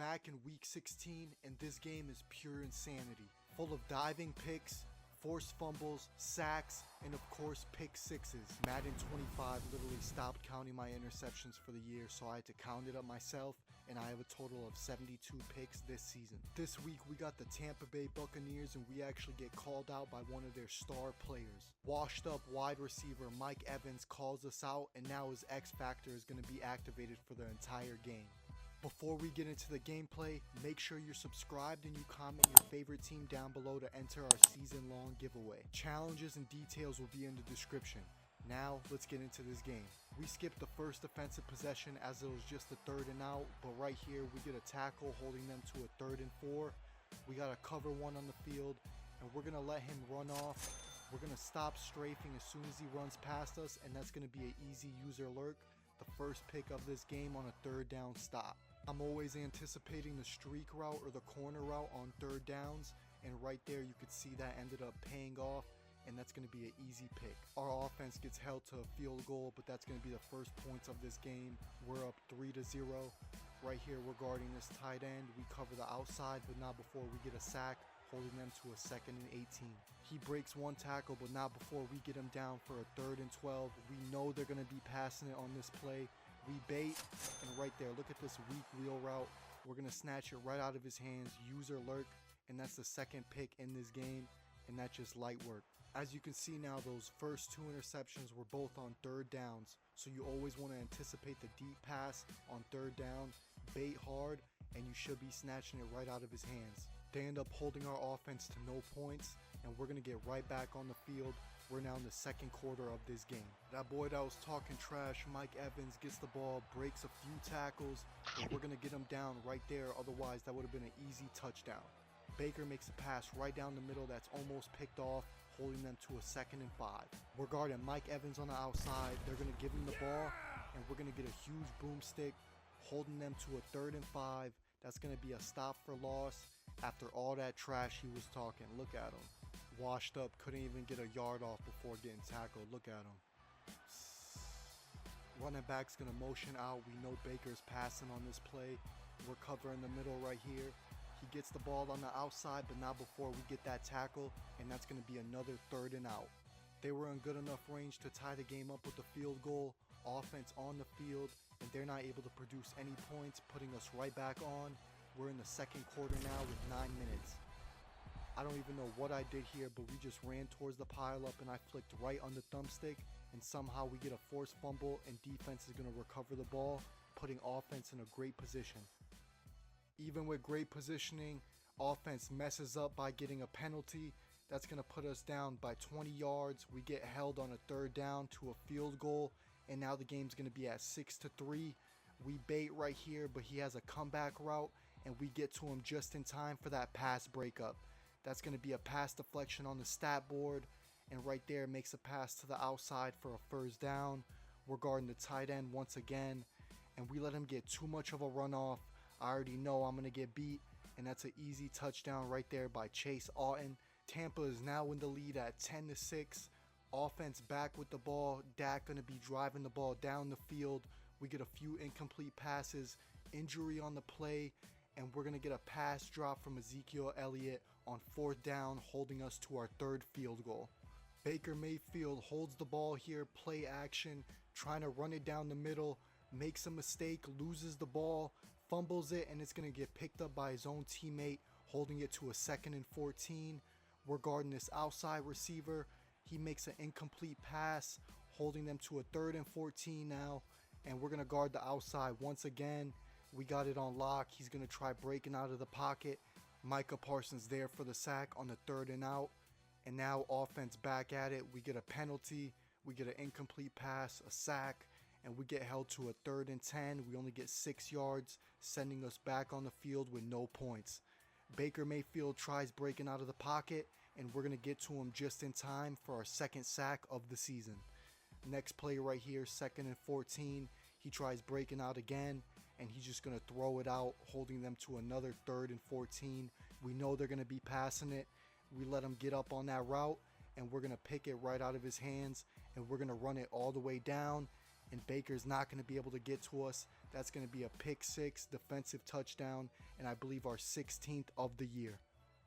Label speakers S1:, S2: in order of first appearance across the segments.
S1: back in week 16 and this game is pure insanity. Full of diving picks, forced fumbles, sacks, and of course pick sixes. Madden 25 literally stopped counting my interceptions for the year, so I had to count it up myself, and I have a total of 72 picks this season. This week we got the Tampa Bay Buccaneers, and we actually get called out by one of their star players. Washed up wide receiver Mike Evans calls us out, and now his X Factor is going to be activated for the entire game. Before we get into the gameplay, make sure you're subscribed and you comment your favorite team down below to enter our season-long giveaway. Challenges and details will be in the description. Now, let's get into this game. We skipped the first defensive possession as it was just a 3rd and out, but right here we get a tackle holding them to a 3rd and 4. We got a cover one on the field, and we're going to let him run off. We're going to stop strafing as soon as he runs past us, and that's going to be an easy user lurk. The first pick of this game on a 3rd down stop. I'm always anticipating the streak route or the corner route on 3rd downs, and right there you could see that ended up paying off, and that's going to be an easy pick. Our offense gets held to a field goal, but that's going to be the first points of this game. We're up 3-0. Right here we're guarding this tight end. We cover the outside, but not before we get a sack, holding them to a 2nd and 18. He breaks one tackle, but not before we get him down for a 3rd and 12. We know they're going to be passing it on this play. We bait, and right there, look at this weak wheel route. We're going to snatch it right out of his hands, user lurk, and that's the second pick in this game, and that's just light work. As you can see now, those first 2 interceptions were both on 3rd downs, so you always want to anticipate the deep pass on 3rd down, bait hard, and you should be snatching it right out of his hands. They end up holding our offense to no points, and we're going to get right back on the field. We're now in the 2nd quarter of this game. That boy that was talking trash, Mike Evans, gets the ball, breaks a few tackles, and we're going to get him down right there. Otherwise, that would have been an easy touchdown. Baker makes a pass right down the middle that's almost picked off, holding them to a 2nd and 5. We're guarding Mike Evans on the outside. They're going to give him the ball, and we're going to get a huge boomstick, holding them to a 3rd and 5. That's going to be a stop for loss after all that trash he was talking. Look at him. Washed up, couldn't even get a yard off before getting tackled. Look at him. Running back's going to motion out. We know Baker's passing on this play. We're covering the middle right here. He gets the ball on the outside, but not before we get that tackle, and that's going to be another 3rd and out. They were in good enough range to tie the game up with a field goal. Offense on the field, and they're not able to produce any points, putting us right back on. We're in the 2nd quarter now with 9 minutes. I don't even know what I did here, but we just ran towards the pileup and I flicked right on the thumbstick, and somehow we get a forced fumble and defense is going to recover the ball, putting offense in a great position. Even with great positioning, offense messes up by getting a penalty. That's going to put us down by 20 yards. We get held on a 3rd down to a field goal, and now the game's going to be at 6-3. We bait right here, but he has a comeback route, and we get to him just in time for that pass breakup. That's going to be a pass deflection on the stat board, and right there makes a pass to the outside for a 1st down. We're guarding the tight end once again, and we let him get too much of a runoff. I already know I'm going to get beat, and that's an easy touchdown right there by Chase Auten. Tampa is now in the lead at 10-6. Offense back with the ball. Dak going to be driving the ball down the field. We get a few incomplete passes, injury on the play, and we're going to get a pass drop from Ezekiel Elliott on 4th down, holding us to our 3rd field goal. Baker Mayfield holds the ball here, play action, trying to run it down the middle, makes a mistake, loses the ball, fumbles it, and it's going to get picked up by his own teammate, holding it to a 2nd and 14. We're guarding this outside receiver. He makes an incomplete pass, holding them to a 3rd and 14 now, and we're going to guard the outside once again. We got it on lock. He's going to try breaking out of the pocket. Micah Parsons there for the sack on the 3rd and out. And now offense back at it. We get a penalty. We get an incomplete pass, a sack, and we get held to a 3rd and 10. We only get 6 yards, sending us back on the field with no points. Baker Mayfield tries breaking out of the pocket, and we're going to get to him just in time for our 2nd sack of the season. Next play right here, 2nd and 14. He tries breaking out again, and he's just going to throw it out, holding them to another 3rd and 14. We know they're going to be passing it. We let him get up on that route, and we're going to pick it right out of his hands, and we're going to run it all the way down, and Baker's not going to be able to get to us. That's going to be a pick 6 defensive touchdown, and I believe our 16th of the year.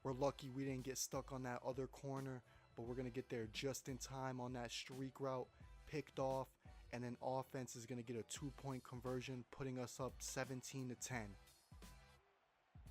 S1: We're lucky we didn't get stuck on that other corner, but we're going to get there just in time on that streak route, picked off, and then offense is going to get a 2-point conversion, putting us up 17-10.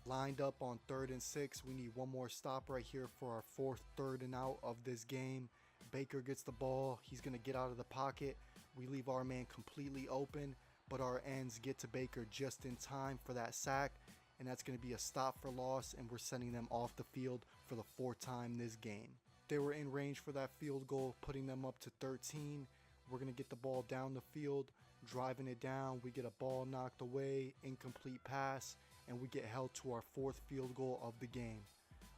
S1: Lined up on 3rd and 6, we need one more stop right here for our 4th 3rd and out of this game. Baker gets the ball, he's going to get out of the pocket. We leave our man completely open, but our ends get to Baker just in time for that sack, and that's going to be a stop for loss, and we're sending them off the field for the 4th time this game. They were in range for that field goal, putting them up to 13. We're going to get the ball down the field, driving it down. We get a ball knocked away, incomplete pass, and we get held to our 4th field goal of the game.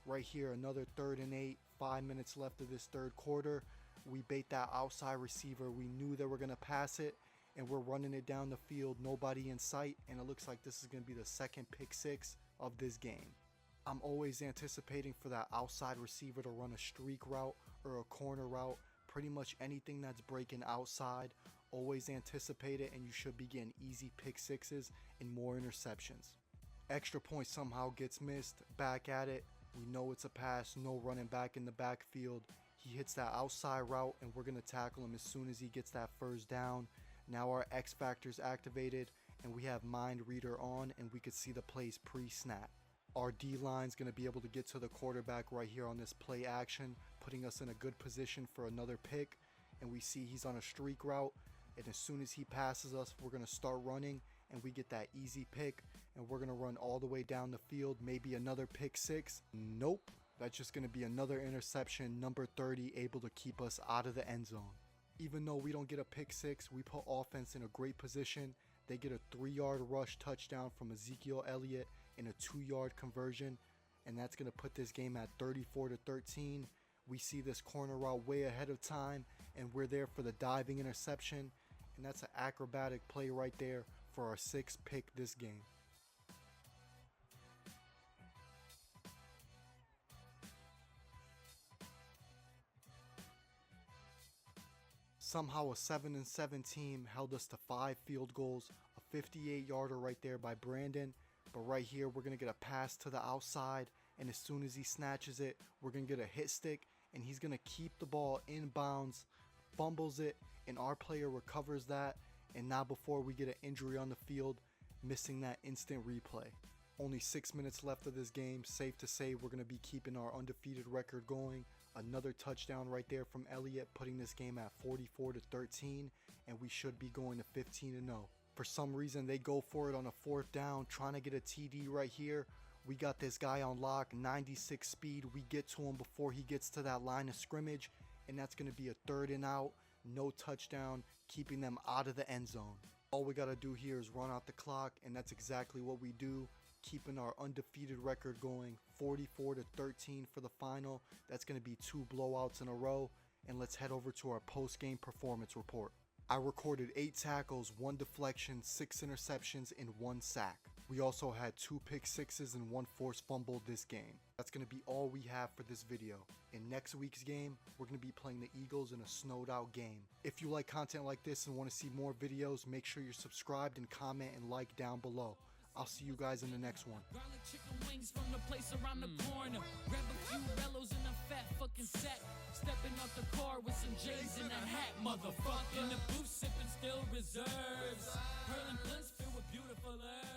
S1: Right here, another 3rd and 8, 5 minutes left of this 3rd quarter. We bait that outside receiver. We knew they were going to pass it, and we're running it down the field, nobody in sight, and it looks like this is going to be the 2nd pick 6 of this game. I'm always anticipating for that outside receiver to run a streak route or a corner route. Pretty much anything that's breaking outside, always anticipate it, and you should be getting easy pick 6s and more interceptions. Extra point somehow gets missed, back at it. We know it's a pass, no running back in the backfield. He hits that outside route, and we're going to tackle him as soon as he gets that 1st down. Now our X Factor's activated, and we have Mind Reader on, and we could see the plays pre-snap. Our D-line's going to be able to get to the quarterback right here on this play action, putting us in a good position for another pick. And we see he's on a streak route, and as soon as he passes us, we're going to start running, and we get that easy pick, and we're going to run all the way down the field, maybe another pick 6. Nope, that's just going to be another interception, number 30, able to keep us out of the end zone. Even though we don't get a pick 6, we put offense in a great position. They get a 3-yard rush touchdown from Ezekiel Elliott in a 2-yard conversion, and that's going to put this game at 34-13. We see this corner route way ahead of time, and we're there for the diving interception, and that's an acrobatic play right there for our 6th pick this game. Somehow a 7-7 team held us to 5 field goals, a 58-yarder right there by Brandon. But right here, we're going to get a pass to the outside, and as soon as he snatches it, we're going to get a hit stick, and he's going to keep the ball in bounds, fumbles it, and our player recovers that, and now before we get an injury on the field, missing that instant replay. Only 6 minutes left of this game. Safe to say we're going to be keeping our undefeated record going. Another touchdown right there from Elliott, putting this game at 44-13, and we should be going to 15-0. For some reason, they go for it on a 4th down, trying to get a TD right here. We got this guy on lock, 96 speed. We get to him before he gets to that line of scrimmage, and that's going to be a 3rd and out, no touchdown, keeping them out of the end zone. All we got to do here is run out the clock, and that's exactly what we do, keeping our undefeated record going, 44-13 for the final. That's going to be 2 blowouts in a row, and let's head over to our post-game performance report. I recorded 8 tackles, 1 deflection, 6 interceptions, and 1 sack. We also had 2 pick 6s and 1 forced fumble this game. That's going to be all we have for this video. In next week's game, we're going to be playing the Eagles in a snowed out game. If you like content like this and want to see more videos, make sure you're subscribed and comment and like down below. I'll see you guys in the next one.
S2: Garlic chicken wings from the place around the corner. Grab a few bellows in a fat fucking sack. Stepping off the car with some J's in a hat, motherfucker. In the booth sipping still reserves. Pearl and Blintz filled with beautiful herbs.